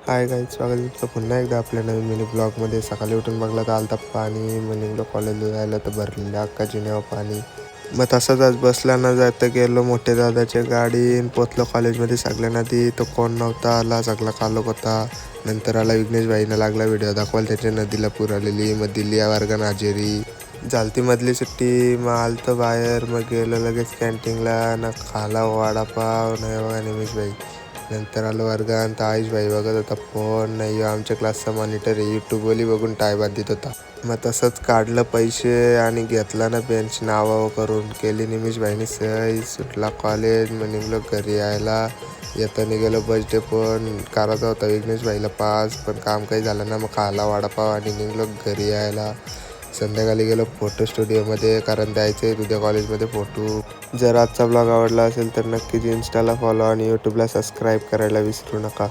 Hi guys, स्वागत आहे तुमचं पुन्हा एकदा आपल्या नवीन मिनी ब्लॉगमध्ये. सकाळी उठून बघला तर आलता पाणी, मग निघलो कॉलेजला जायला तर भरलेलं अक्का जिन्यावर पाणी. मग तसंच आज बसला न जाता गेलो मोठे दादाच्या गाडीन, पोचलो कॉलेजमध्ये. सगळ्या नदी तो कोण नव्हता आला, सगळा कालोख होता. नंतर आला विघ्नेश भाईनं, लागला व्हिडिओ दाखवायला त्याच्या नदीला पूर आलेली. मग दिली या वर्गानं हजेरी झालती मधली सुट्टी. मग आलतो बाहेर, मग गेलो लगेच कॅन्टीनला ना, खाला वडापाव नाही बघा निमेश भाई. नंतर आलो वर्गात तर आयुष भाई बघत होता फोन. नाही आमच्या क्लासचा मॉनिटर यूट्यूबवरली बघून टाय बांधित होता. मग तसंच काढलं पैसे आणि घेतला ना बेंच नावावर करून. केली निमेश भाईने सही, सुटला कॉलेज. मग निघलो घरी यायला. येताना गेलो बस डेपोन, करायचा होता विघ्नेश भाईला पास, पण काम काही झालं ना. मग खाला वडापाव आणि निघलो घरी यायला. संध्याकाळी गेलो फोटो स्टुडिओमध्ये, कारण द्यायचे उद्या कॉलेजमध्ये फोटो. जर आजचा ब्लॉग आवडला असेल तर नक्कीच इन्स्टाला फॉलो आणि यूट्यूबला सबस्क्राईब करायला विसरू नका.